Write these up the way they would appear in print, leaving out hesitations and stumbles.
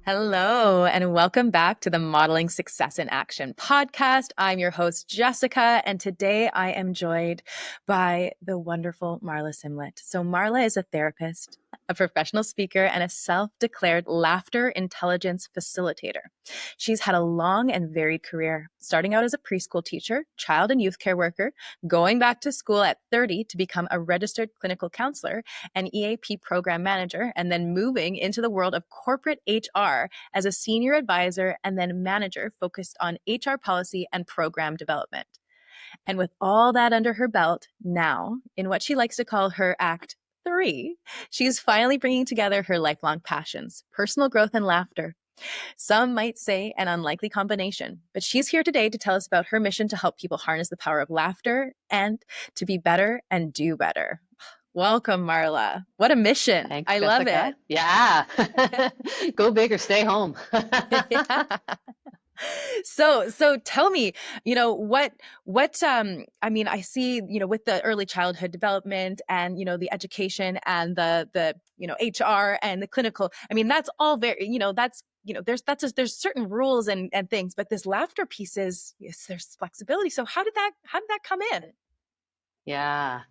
Hello, and welcome back to the Modeling Success in Action podcast. I'm your host, Jessica, and today I am joined by the wonderful Marla Simlett. So Marla is a therapist, a professional speaker, and a self-declared Laughter Intelligence Facilitator. She's had a long and varied career, starting out as a preschool teacher, child and youth care worker, going back to school at 30 to become a registered clinical counselor, an EAP program manager, and then moving into the world of corporate HR as a senior advisor and then manager focused on HR policy and program development. And with all that under her belt, now, in what she likes to call her Act 3, she's finally bringing together her lifelong passions, personal growth and laughter. Some might say an unlikely combination, but she's here today to tell us about her mission to help people harness the power of laughter and to be better and do better. Welcome, Marla. What a mission. Thanks, I love Jessica. it. Yeah. Go big or stay home. Yeah. So tell me, I see, with the early childhood development and, the education and the HR and the clinical, that's all very, there's certain rules and things, but this laughter piece there's flexibility. So how did that come in? Yeah.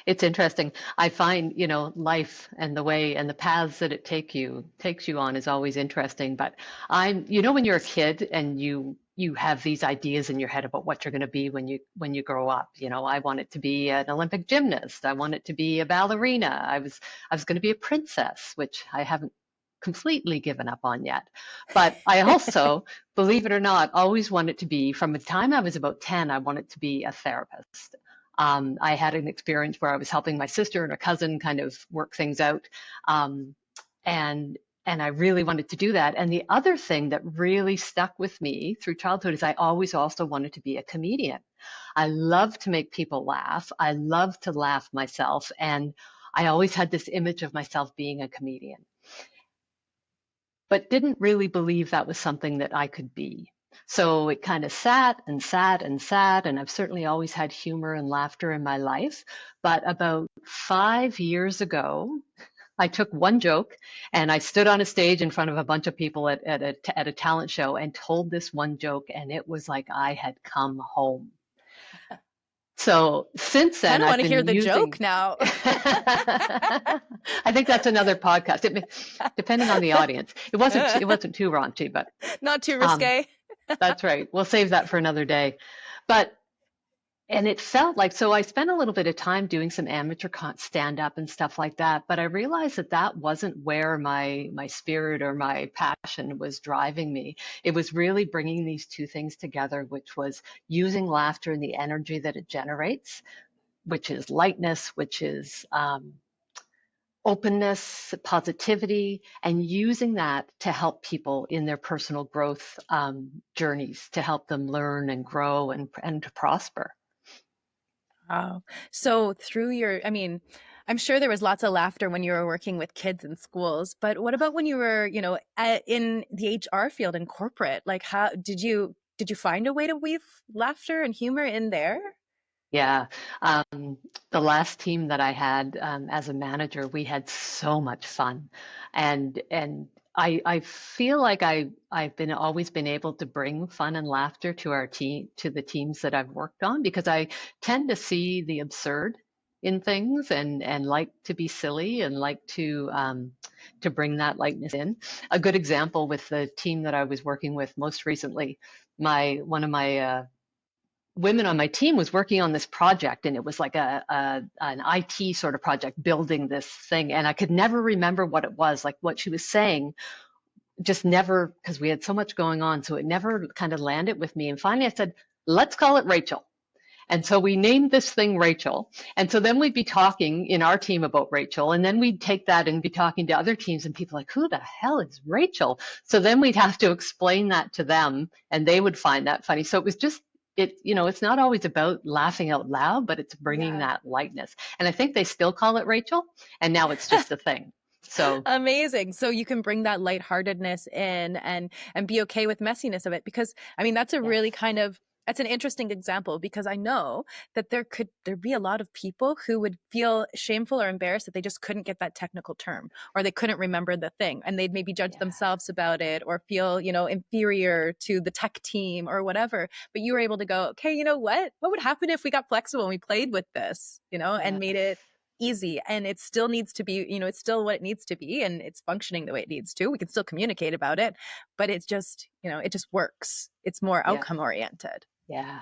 It's interesting. I find, life and the way and the paths that it takes you on is always interesting. But when you're a kid and you have these ideas in your head about what you're going to be when you grow up. I wanted to be an Olympic gymnast. I wanted to be a ballerina. I was going to be a princess, which I haven't completely given up on yet. But I also, believe it or not, always wanted to be, from the time I was about 10, I wanted to be a therapist. I had an experience where I was helping my sister and her cousin kind of work things out. Um, and and I really wanted to do that. And the other thing that really stuck with me through childhood is I always also wanted to be a comedian. I love to make people laugh. I love to laugh myself. And I always had this image of myself being a comedian, but didn't really believe that was something that I could be. So it kind of sat and sat and sat, and I've certainly always had humor and laughter in my life. But about 5 years ago, I took one joke and I stood on a stage in front of a bunch of people at a talent show and told this one joke, and it was like I had come home. So since Kind then, of I've want to hear been the joke using. now. I think that's another podcast. Depending on the audience. It wasn't too raunchy, but Not too um, risque. that's right. We'll save that for another day. But and it felt like, so I spent a little bit of time doing some amateur stand up and stuff like that, but I realized that that wasn't where my spirit or my passion was driving me. It was really bringing these two things together, which was using laughter and the energy that it generates, which is lightness, which is openness, positivity, and using that to help people in their personal growth journeys, to help them learn and grow and to prosper. Wow. So I'm sure there was lots of laughter when you were working with kids in schools, but what about when you were, in the HR field in corporate? Like, how did you find a way to weave laughter and humor in there? Yeah. The last team that I had as a manager, we had so much fun. And I feel like I've been always been able to bring fun and laughter to our team, to the teams that I've worked on, because I tend to see the absurd in things and like to be silly and like to bring that lightness in. A good example with the team that I was working with most recently, my one of my women on my team was working on this project, and it was like an IT sort of project, building this thing, and I could never remember what it was, like what she was saying, just never, because we had so much going on, so it never kind of landed with me. And finally I said, let's call it Rachel. And so we named this thing Rachel. And so then we'd be talking in our team about Rachel, and then we'd take that and be talking to other teams, and people like, who the hell is Rachel? So then we'd have to explain that to them, and they would find that funny. So it was just, it's not always about laughing out loud, but it's bringing Yeah. that lightness. And I think they still call it Rachel, and now it's just a thing. So Amazing. So you can bring that lightheartedness in and be okay with messiness of it, because that's a yes. really kind of That's an interesting example because I know that there'd be a lot of people who would feel shameful or embarrassed that they just couldn't get that technical term or they couldn't remember the thing, and they'd maybe judge Yeah. themselves about it or feel, inferior to the tech team or whatever. But you were able to go, okay, you know what? What would happen if we got flexible and we played with this, and made it Yes. easy? And it still needs to be, it's still what it needs to be, and it's functioning the way it needs to. We can still communicate about it, but it's just, it just works. It's more Yeah. outcome oriented. Yeah.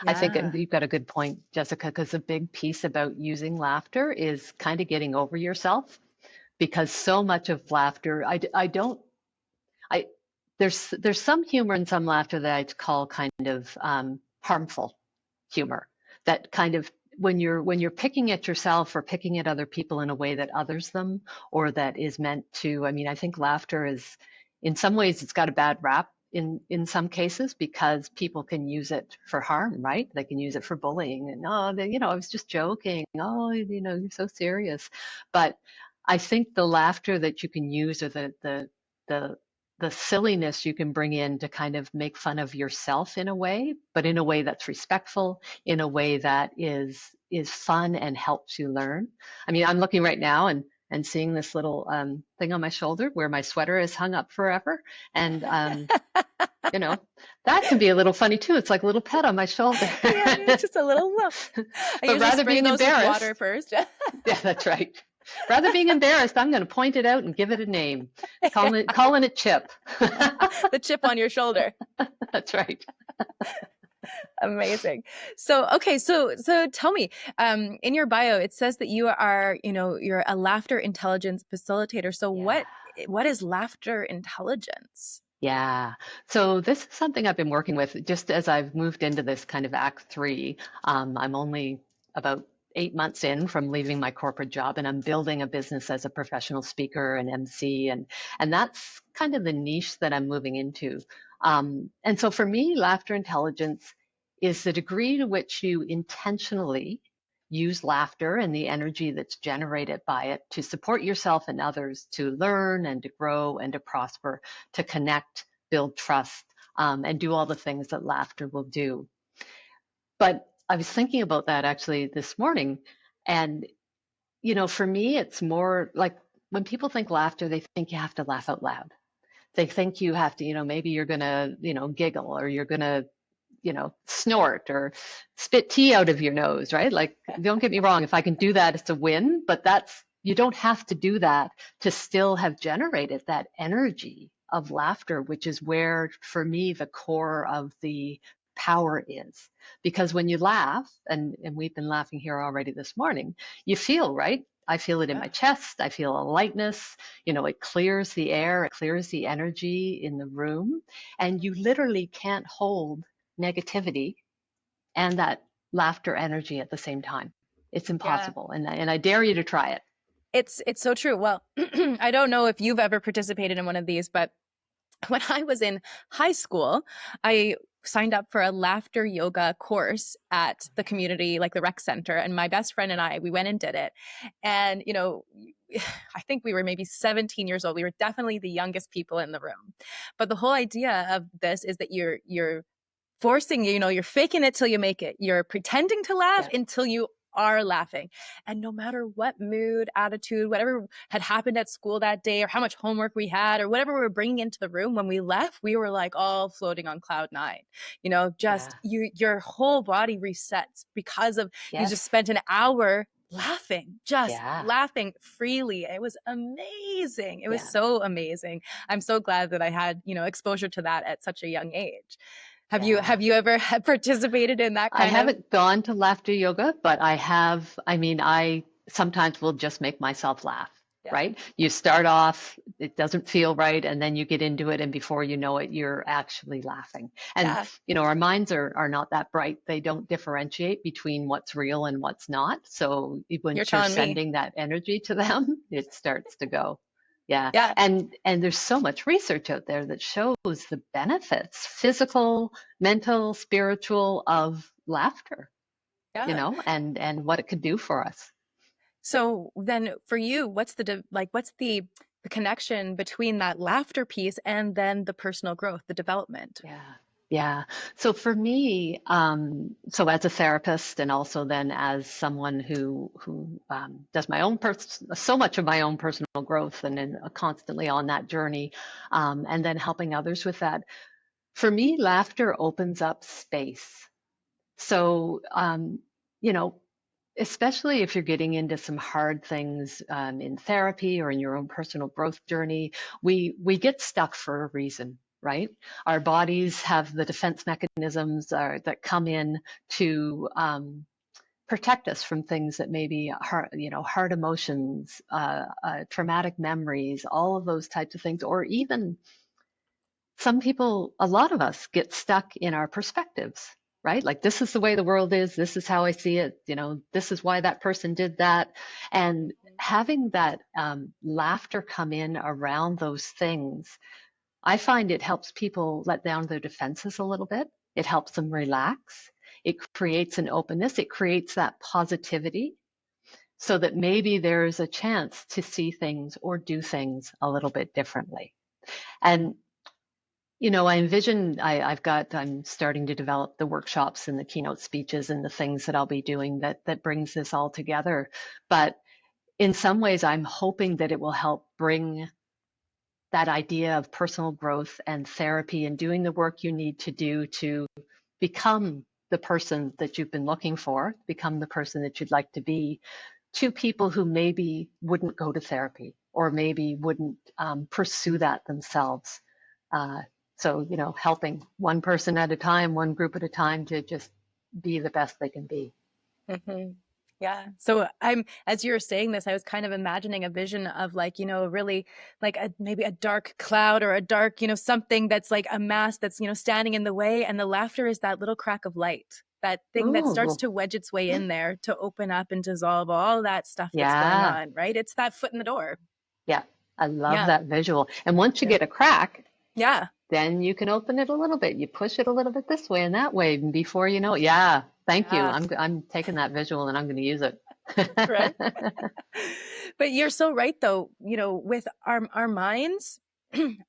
I think Yeah. you've got a good point, Jessica, because a big piece about using laughter is kind of getting over yourself, because so much of laughter, I don't, I, there's some humor and some laughter that I call kind of harmful humor, that kind of when you're picking at yourself or picking at other people in a way that others them, or that is meant to, I mean, I think laughter is, in some ways, it's got a bad rap in some cases, because people can use it for harm, right? They can use it for bullying, and oh, I was just joking. Oh, you're so serious. But I think the laughter that you can use, or the the silliness you can bring in to kind of make fun of yourself in a way, but in a way that's respectful, in a way that is fun and helps you learn. I mean, I'm looking right now and seeing this little thing on my shoulder where my sweater is hung up forever, and you know that can be a little funny too. It's like a little pet on my shoulder. Yeah, it's just a little lump. I But usually rather spray being those with water embarrassed, first. yeah, that's right. Rather being embarrassed, I'm going to point it out and give it a name. Calling it Chip. The chip on your shoulder. That's right. Amazing. So, okay, so tell me, in your bio, it says that you are, you're a laughter intelligence facilitator. So Yeah. what is laughter intelligence? Yeah. So this is something I've been working with just as I've moved into this kind of Act Three. I'm only about 8 months in from leaving my corporate job, and I'm building a business as a professional speaker and MC, and that's kind of the niche that I'm moving into. And so for me, laughter intelligence is the degree to which you intentionally use laughter and the energy that's generated by it to support yourself and others, to learn and to grow and to prosper, to connect, build trust, and do all the things that laughter will do. But I was thinking about that actually this morning. And, for me, it's more like when people think laughter, they think you have to laugh out loud. They think you have to, maybe you're going to, giggle, or you're going to, snort or spit tea out of your nose, right? Like, don't get me wrong, if I can do that, it's a win, but you don't have to do that to still have generated that energy of laughter, which is where, for me, the core of the power is. Because when you laugh, and we've been laughing here already this morning, you feel, right? I feel it in Yeah. my chest. I feel a lightness. It clears the air, it clears the energy in the room. And you literally can't hold negativity and that laughter energy at the same time. It's Yeah. impossible. And I dare you to try it. It's so true. Well, I don't know if you've ever participated in one of these, but when I was in high school, I signed up for a laughter yoga course at the community, like the rec center. And my best friend and we went and did it. And, I think we were maybe 17 years old. We were definitely the youngest people in the room. But the whole idea of this is that you're forcing, you're faking it till you make it. You're pretending to laugh Yeah. until you are laughing. And no matter what mood, attitude, whatever had happened at school that day, or how much homework we had, or whatever we were bringing into the room, when we left, we were like all floating on cloud nine. Yeah. Just your whole body resets because of you just Yes. spent an hour just Yeah. laughing freely. It was amazing. It was Yeah. so amazing. I'm so glad that I had, exposure to that at such a young age. Yeah. Have you ever participated in that I kind of? haven't gone to laughter yoga, but I have. I mean, I sometimes will just make myself laugh, Yeah. right? You start off, it doesn't feel right, and then you get into it, and before you know it, you're actually laughing. And, Yeah. our minds are not that bright. They don't differentiate between what's real and what's not. So You're once you're telling me. sending that energy to them, it starts to go. Yeah. Yeah. And there's so much research out there that shows the benefits, physical, mental, spiritual, of laughter, Yeah. and what it could do for us. So then for you, what's the connection between that laughter piece and then the personal growth, the development? Yeah. Yeah. So for me, so as a therapist and also then as someone who does my own so much of my own personal growth and then constantly on that journey, and then helping others with that. For me, laughter opens up space. So, you know, especially if you're getting into some hard things in therapy or in your own personal growth journey, we get stuck for a reason, right? Our bodies have the defense mechanisms that come in to protect us from things that may be hard, hard emotions, traumatic memories, all of those types of things, or even some people, a lot of us get stuck in our perspectives, right? Like, this is the way the world is. This is how I see it. This is why that person did that. And having that laughter come in around those things, I find it helps people let down their defenses a little bit. It helps them relax. It creates an openness. It creates that positivity so that maybe there's a chance to see things or do things a little bit differently. And I envision I'm starting to develop the workshops and the keynote speeches and the things that I'll be doing that brings this all together. But in some ways, I'm hoping that it will help bring that idea of personal growth and therapy and doing the work you need to do to become the person that you've been looking for, become the person that you'd like to be, to people who maybe wouldn't go to therapy or maybe wouldn't pursue that themselves. Uh, so, helping one person at a time, one group at a time to just be the best they can be. Mm-hmm. Yeah. So as you were saying this, I was kind of imagining a vision of like, really like maybe a dark cloud or a dark, something that's like a mass that's, standing in the way. And the laughter is that little crack of light, that thing that starts Ooh, to wedge its way in there to open up and dissolve all that stuff that's going yeah, on, right? It's that foot in the door. yeah. I love Yeah. that visual. And once you Yeah. get a crack, Yeah. then you can open it a little bit. You push it a little bit this way and that way, and before you know it, yeah. Thank you. Yeah. I'm taking that visual and I'm going to use it. Right. But you're so right though, with our minds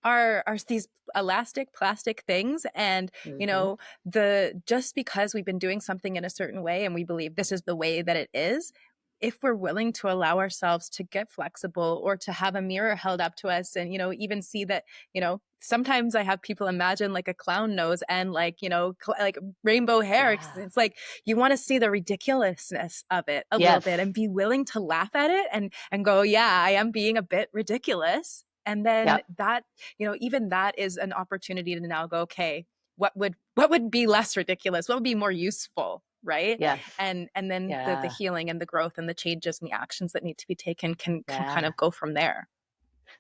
are these elastic plastic things, and Hmm. the just because we've been doing something in a certain way and we believe this is the way that it is, if we're willing to allow ourselves to get flexible or to have a mirror held up to us and even see that, sometimes I have people imagine like a clown nose and like like rainbow hair. Yeah. It's like you want to see the ridiculousness of it a little Yes. bit and be willing to laugh at it and go, yeah, I am being a bit ridiculous. And then Yep. that, even that is an opportunity to now go, okay, what would be less ridiculous? What would be more useful? Right. Yes. And then the Yeah. healing and the growth and the changes and the actions that need to be taken can kind Yeah. of go from there.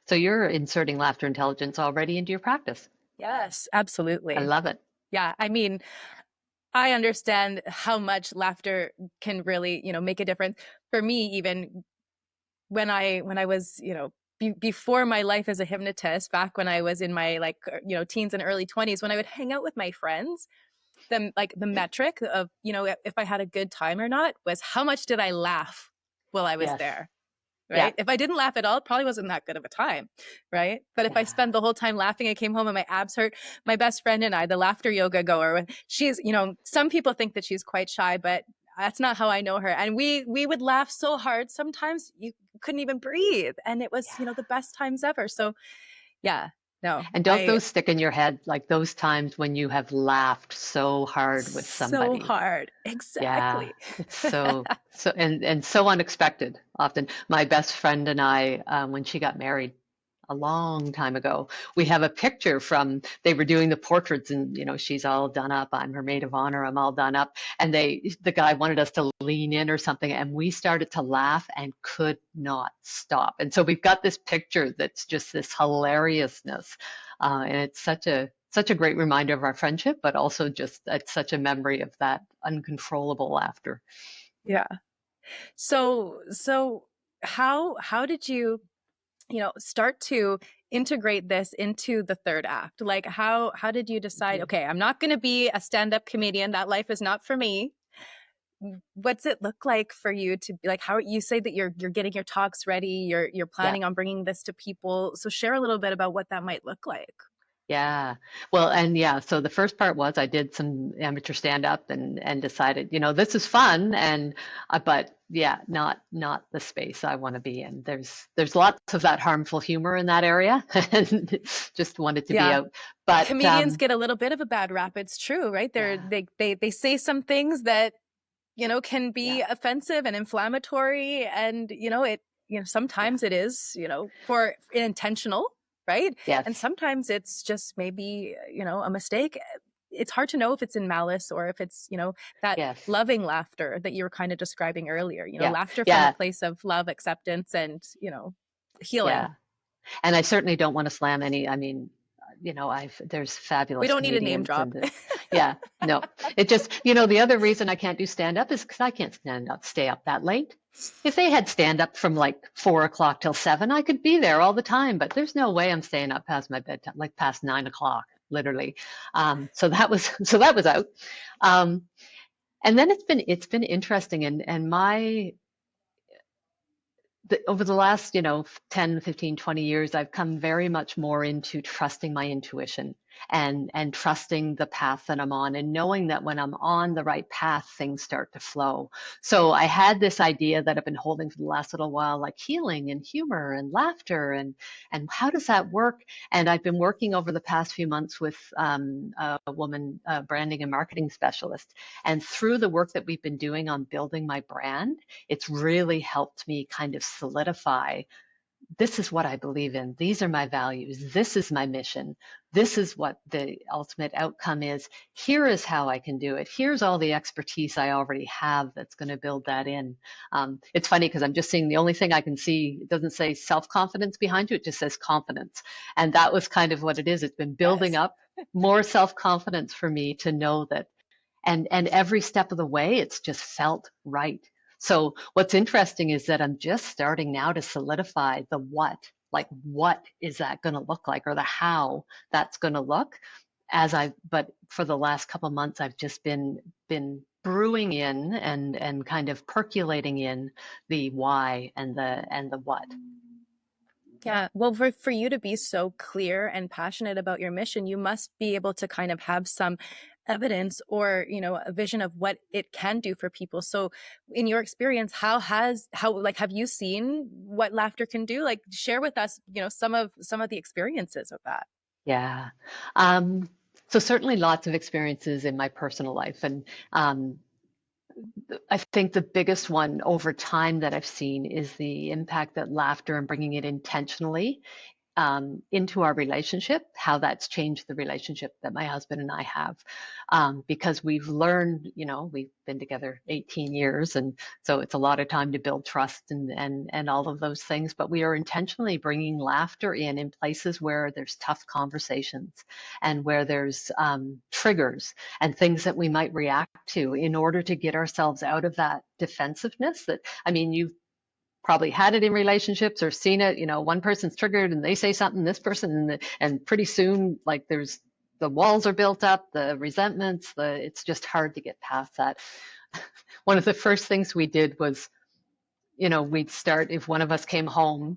So you're inserting laughter intelligence already into your practice. Yes, I absolutely. love it. Yeah. I mean, I understand how much laughter can really, make a difference. For me, even when I was, before my life as a hypnotist, back when I was in my like, teens and early 20s, when I would hang out with my friends, the metric of, if I had a good time or not was how much did I laugh while I was Yes. there. Yeah. Right. If I didn't laugh at all, it probably wasn't that good of a time. Right. But if I Yeah. spend the whole time laughing, I came home and my abs hurt. My best friend and I, the laughter yoga goer, she's, some people think that she's quite shy, but that's not how I know her. And we would laugh so hard. Sometimes you couldn't even breathe. And it was, Yeah. the best times ever. So yeah, no, And don't I those stick in your head like those times when you have laughed so hard with so somebody? hard. Yeah, Exactly. it's so and so unexpected often. My best friend and I, when she got married a long time ago, we have a picture from they were doing the portraits, and she's all done up. I'm her maid of honor. I'm all done up, and the guy wanted us to lean in or something, and we started to laugh and could not stop. And so we've got this picture that's just this hilariousness, and it's such a great reminder of our friendship, but also just it's such a memory of that uncontrollable laughter. Yeah. So how did you start to integrate this into the third act? Like how did you decide, Mhm. okay, I'm not going to be a stand-up comedian, that life is not for me? What's it look like for you to be like, how you say that you're getting your talks ready, you're Yeah. planning on bringing this to people, so share a little bit about what that might look like. Yeah. Well, and yeah, so the first part was I did some amateur stand up and decided, this is fun and but yeah, not the space I want to be in. There's lots of that harmful humor in that area and just wanted to be Yeah. out. But Comedians get a little bit of a bad rap. It's true, right? yeah, They say some things that, can be yeah, offensive and inflammatory. And, yeah. sometimes it is, for intentional, right? And Yes. sometimes it's just maybe, a mistake. It's hard to know if it's in malice or if it's, that Yes. loving laughter that you were kind of describing earlier, Yeah. laughter from a Yeah. place of love, acceptance, and, healing. Yeah. And I certainly don't want to slam any, I mean, there's We fabulous don't need a name comedians drop. yeah, no, it just, the other reason I can't do stand up is because I can't stay up that late. If they had stand up from like 4 o'clock till 7, I could be there all the time, but there's no way I'm staying up past my bedtime, like past 9 o'clock, literally. So that was, so that was out. Um, and then it's been interesting and over the last 10, 15, 20 years, I've come very much more into trusting my intuition and trusting the path that I'm on and knowing that when I'm on the right path, things start to flow. So I had this idea that I've been holding for the last little while, like healing and humor and laughter and how does that work? And I've been working over the past few months with a woman, a branding and marketing specialist, and through the work that we've been doing on building my brand, it's really helped me kind of solidify, this is what I believe in. These are my values. This is my mission. This is what the ultimate outcome is. Here is how I can do it. Here's all the expertise I already have that's going to build that in. It's funny because I'm just seeing the only thing I can see, it doesn't say self-confidence behind you, it just says confidence. And that was kind of what it is. It's been building Yes. up more self-confidence for me to know that and every step of the way it's just felt right. So what's interesting is that I'm just starting now to solidify the what, like what is that going to look like, or the how that's going to look, but for the last couple of months I've just been brewing in and kind of percolating in the why and the what. Yeah. Well, for you to be so clear and passionate about your mission, you must be able to kind of have some evidence or, a vision of what it can do for people. So in your experience, like, have you seen what laughter can do? Like, share with us, some of the experiences of that. Yeah. Um, so certainly lots of experiences in my personal life. And um, I think the biggest one over time that I've seen is the impact that laughter and bringing it intentionally into our relationship, how that's changed the relationship that my husband and I have. Because we've learned, we've been together 18 years, and so it's a lot of time to build trust and all of those things. But we are intentionally bringing laughter in places where there's tough conversations and where there's triggers and things that we might react to in order to get ourselves out of that defensiveness. That, I mean, you probably had it in relationships or seen it, one person's triggered and they say something, this person, and pretty soon, like, the walls are built up, the resentments, it's just hard to get past that. One of the first things we did was, we'd start, if one of us came home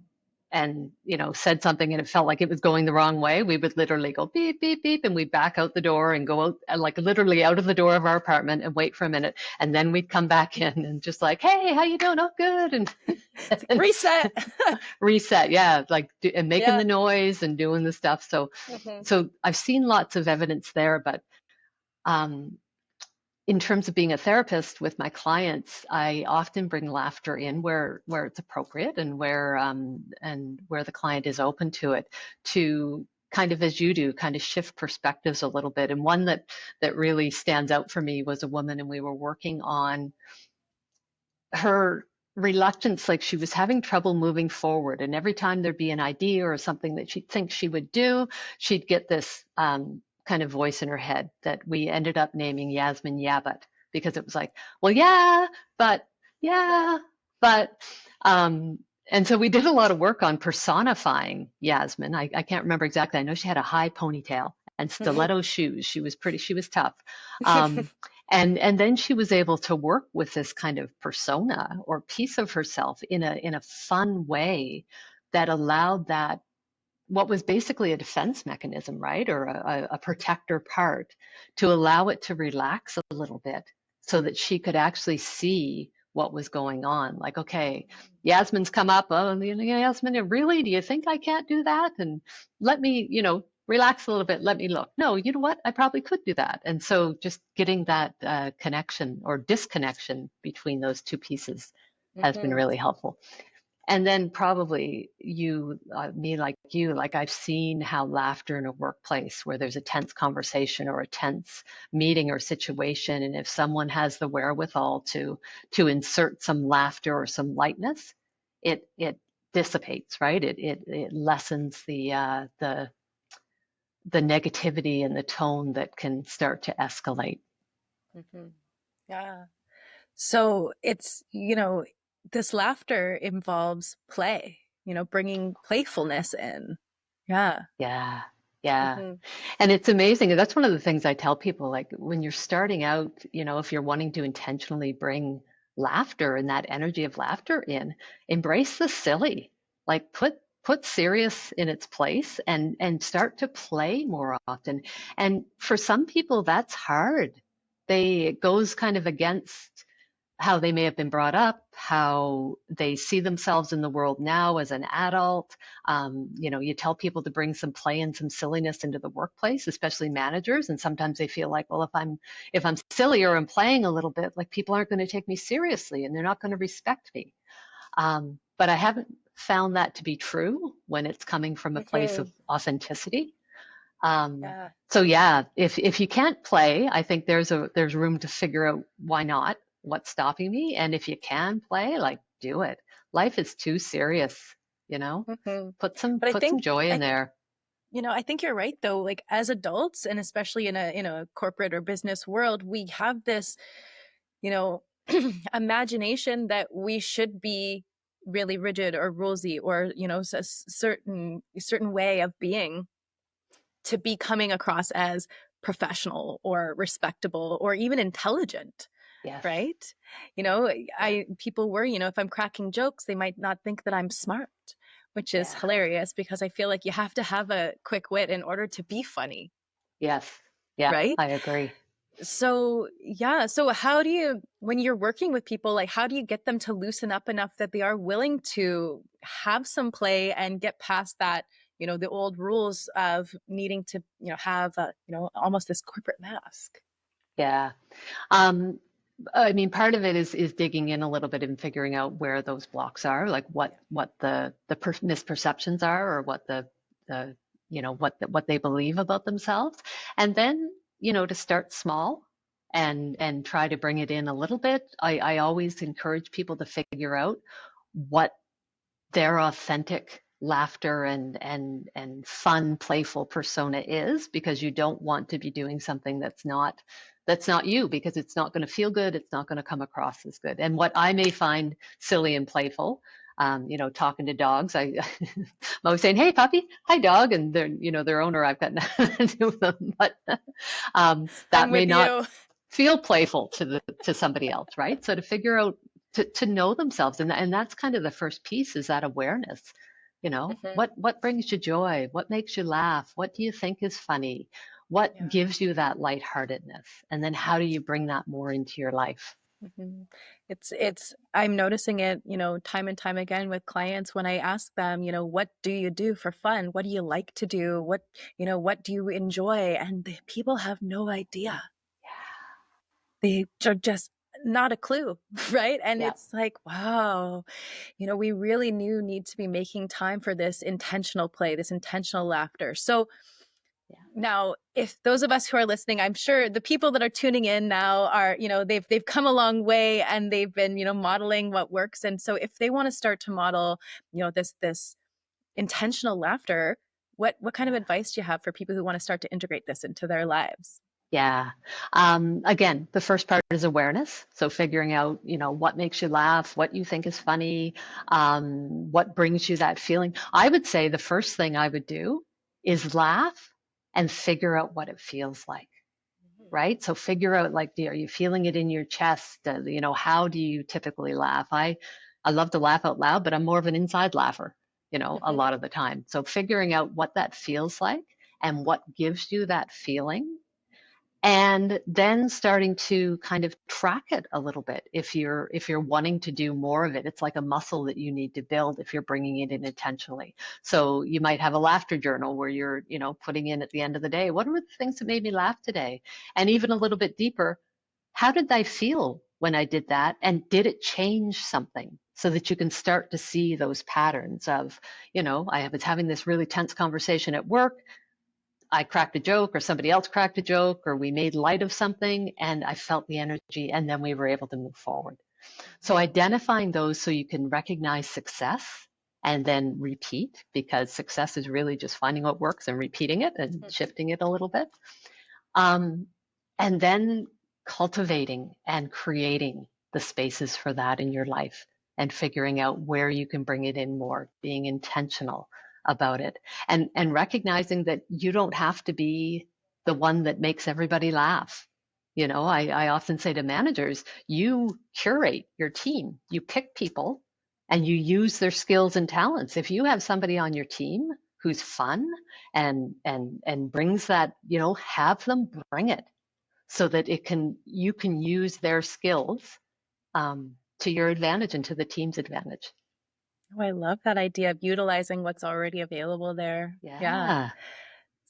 and, said something and it felt like it was going the wrong way, we would literally go beep, beep, beep, and we'd back out the door and go out, like literally out of the door of our apartment and wait for a minute. And then we'd come back in and just like, hey, how you doing? Oh, good. It's like, And reset. reset, yeah, like and making Yeah. the noise and doing the stuff. So Mhm. so I've seen lots of evidence there, but um, in terms of being a therapist with my clients, I often bring laughter in where it's appropriate and where the client is open to it, to kind of, as you do, kind of shift perspectives a little bit. And one that really stands out for me was a woman, and we were working on her reluctance, like she was having trouble moving forward. And every time there'd be an idea or something that she'd think she would do, she'd get this kind of voice in her head that we ended up naming Yasmin Yabbit, because it was like, well, but yeah, but. Um, and so we did a lot of work on personifying Yasmin. I can't remember exactly. I know she had a high ponytail and stiletto shoes. She was tough. Um, and then she was able to work with this kind of persona or piece of herself in a fun way that allowed that what was basically a defense mechanism, right? Or a protector part to allow it to relax a little bit so that she could actually see what was going on. Like, okay, Yasmin's come up. Oh, Yasmin, really? Do you think I can't do that? And let me, relax a little bit. Let me look. No, you know what? I probably could do that. And so just getting that connection or disconnection between those two pieces has been Mm-hmm. really helpful. And then probably me like you, like I've seen how laughter in a workplace where there's a tense conversation or a tense meeting or situation, and if someone has the wherewithal to insert some laughter or some lightness, it dissipates, right? It lessens the negativity and the tone that can start to escalate. Mm-hmm. Yeah. So it's, this laughter involves play, bringing playfulness in. Yeah. Yeah, yeah. Mm-hmm. And it's amazing. That's one of the things I tell people, like when you're starting out, if you're wanting to intentionally bring laughter and that energy of laughter in, embrace the silly. Like put serious in its place and start to play more often. And for some people that's hard. It goes kind of against how they may have been brought up, how they see themselves in the world now as an adult. You tell people to bring some play and some silliness into the workplace, especially managers, and sometimes they feel like, well, if I'm silly or I'm playing a little bit, like people aren't going to take me seriously and they're not going to respect me. But I haven't found that to be true when it's coming from a place Mm-hmm. of authenticity. Um, Yeah. so yeah, if you can't play, I think there's room to figure out why not, what's stopping me, and if you can play, like do it. Life is too serious, you know. Mm-hmm. Put some But put some joy in I, there. I think you're right though. Like as adults, and especially in a corporate or business world, we have this, you know, imagination that we should be really rigid or rulesy or, a certain way of being to be coming across as professional or respectable or even intelligent, Yes. right? Yeah. I people worry, if I'm cracking jokes, they might not think that I'm smart, which is Yeah. hilarious because I feel like you have to have a quick wit in order to be funny, Yes. Yeah, right? I agree. So, yeah, so how do you, when you're working with people, like how do you get them to loosen up enough that they are willing to have some play and get past that, the old rules of needing to, have almost this corporate mask? Yeah. Um, I mean, part of it is digging in a little bit and figuring out where those blocks are, like Yeah. what the misperceptions are, or the what they believe about themselves, and then to start small and try to bring it in a little bit. I always encourage people to figure out what their authentic laughter and fun, playful persona is, because you don't want to be doing something that's not you, because it's not going to feel good, it's not going to come across as good. And what I may find silly and playful, talking to dogs, I'm always saying, "Hey, puppy, hi, dog," and their owner, I've got nothing to do with them, but that I'm may with not you. feel playful to somebody else, right? So to figure out to know themselves, and that's kind of the first piece, is that awareness. Mhm. What brings you joy? What makes you laugh? What do you think is funny? What Yeah. gives you that lightheartedness? And then how do you bring that more into your life? Mhm. I'm noticing it, time and time again with clients when I ask them, what do you do for fun? What do you like to do? What do you enjoy? And the people have no idea. They are just not a clue, right? And Yeah, it's like, wow, we really need to be making time for this intentional play, this intentional laughter. So, yeah, now, if those of us who are listening, I'm sure the people that are tuning in now are, they've come a long way and they've been, modeling what works. And so if they want to start to model, this intentional laughter, what kind of yeah. advice do you have for people who want to start to integrate this into their lives? Yeah. Again, the first part is awareness. So figuring out, what makes you laugh, what you think is funny, what brings you that feeling. I would say the first thing I would do is laugh and figure out what it feels like, right? So figure out, like, are you feeling it in your chest? How do you typically laugh? I love to laugh out loud, but I'm more of an inside laugher. a lot of the time. So figuring out what that feels like and what gives you that feeling, and then starting to kind of track it a little bit. If you're wanting to do more of it, it's like a muscle that you need to build if you're bringing it in intentionally. So you might have a laughter journal where you're putting in at the end of the day, what were the things that made me laugh today? And even a little bit deeper, how did I feel when I did that, and did it change something? So that you can start to see those patterns of, I was having this really tense conversation at work, I cracked a joke, or somebody else cracked a joke, or we made light of something, and I felt the energy, and then we were able to move forward. So identifying those so you can recognize success and then repeat, because success is really just finding what works and repeating it and shifting it a little bit. And then cultivating and creating the spaces for that in your life and figuring out where you can bring it in more, being intentional about it, and recognizing that you don't have to be the one that makes everybody laugh. I often say to managers, you curate your team, you pick people and you use their skills and talents. If you have somebody on your team who's fun and brings that, have them bring it, so that you can use their skills to your advantage and to the team's advantage. Oh, I love that idea of utilizing what's already available there. Yeah. Yeah.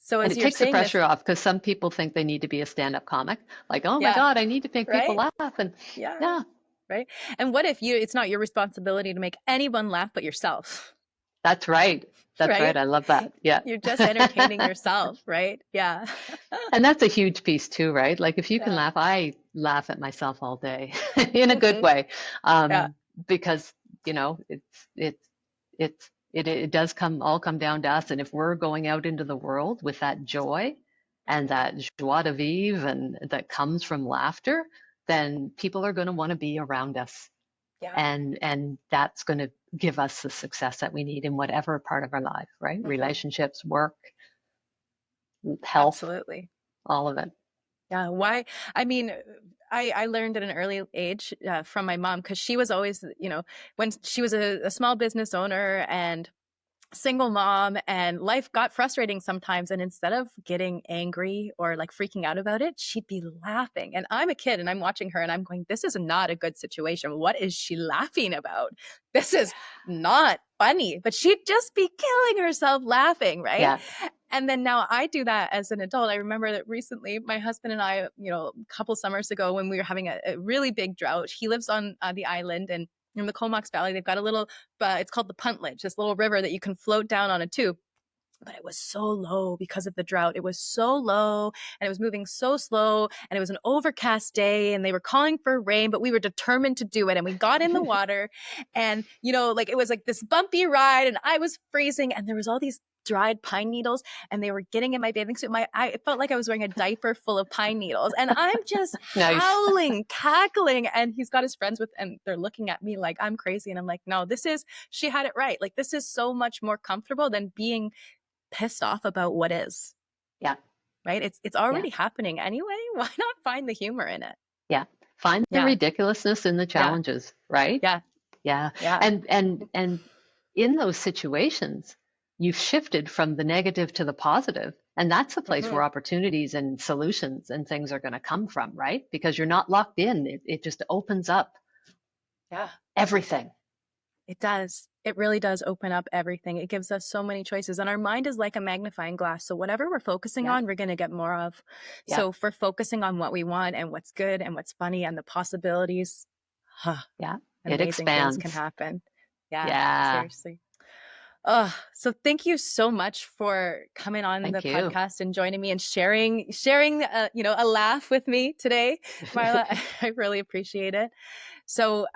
So And as it you're takes the saying this, pressure off, because some people think they need to be a stand-up comic. Like, oh my yeah, God, I need to make people right? laugh. And Yeah, yeah, right. And what if it's not your responsibility to make anyone laugh but yourself, that's right. That's right. right? I love that. Yeah. You're just entertaining yourself, right? Yeah. And that's a huge piece too, right? Like if you can Yeah. laugh, I laugh at myself all day in a good Hmm. way. Yeah. Because, it does all come down to us. And if we're going out into the world with that joy and that joie de vivre and that comes from laughter, then people are going to want to be around us. Yeah. And that's going to give us the success that we need in whatever part of our life, right? Hmm. Relationships, work, health, Absolutely. all of it. Yeah. Why? I mean, I learned at an early age from my mom, because she was always, when she was a small business owner and single mom, and life got frustrating sometimes, and instead of getting angry or like freaking out about it, she'd be laughing. And I'm a kid and I'm watching her and I'm going, this is not a good situation. What is she laughing about? This is not funny. But she'd just be killing herself laughing, right? Yeah. And then now I do that as an adult. I remember that recently my husband and I, a couple summers ago, when we were having a really big drought, he lives on the island, and in the Comox Valley, they've got a little, it's called the Puntledge, this little river that you can float down on a tube. But it was so low because of the drought. It was so low and it was moving so slow, and it was an overcast day and they were calling for rain, but we were determined to do it. And we got in the water, and, like it was like this bumpy ride, and I was freezing, and there was all these dried pine needles, and they were getting in my bathing suit. It felt like I was wearing a diaper full of pine needles, and I'm just Nice. howling, cackling, and he's got his friends and they're looking at me like I'm crazy. And I'm like, no, she had it right. Like, this is so much more comfortable than being pissed off about what is, Yeah. right? It's Yeah. already happening anyway. Why not find the humor in it? Yeah. Find the Yeah. ridiculousness in the Yeah. challenges, right? Yeah. Yeah. Yeah. And in those situations, you've shifted from the negative to the positive. And that's the place Hmm. where opportunities and solutions and things are going to come from, right? Because you're not locked in. It just opens up Yeah. everything. It does. It really does open up everything. It gives us so many choices, and our mind is like a magnifying glass. So whatever we're focusing Yeah. on, we're going to get more of. Yeah. So if we're focusing on what we want and what's good and what's funny and the possibilities, Yeah. It amazing things can expands. happen. Yeah, Yeah. seriously. Oh, so thank you so much for coming on the Thank you. podcast and joining me and sharing, a laugh with me today, Marla. I really appreciate it. So,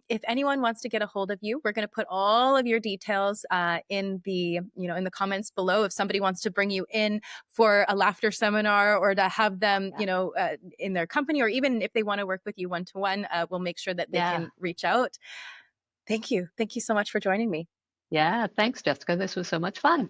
if anyone wants to get a hold of you, we're going to put all of your details in the comments below. If somebody wants to bring you in for a laughter seminar, or to have them, Yeah. in their company, or even if they want to work with you one-to-one, we'll make sure that they Yeah. can reach out. Thank you. Thank you so much for joining me. Yeah. Thanks, Jessica. This was so much fun.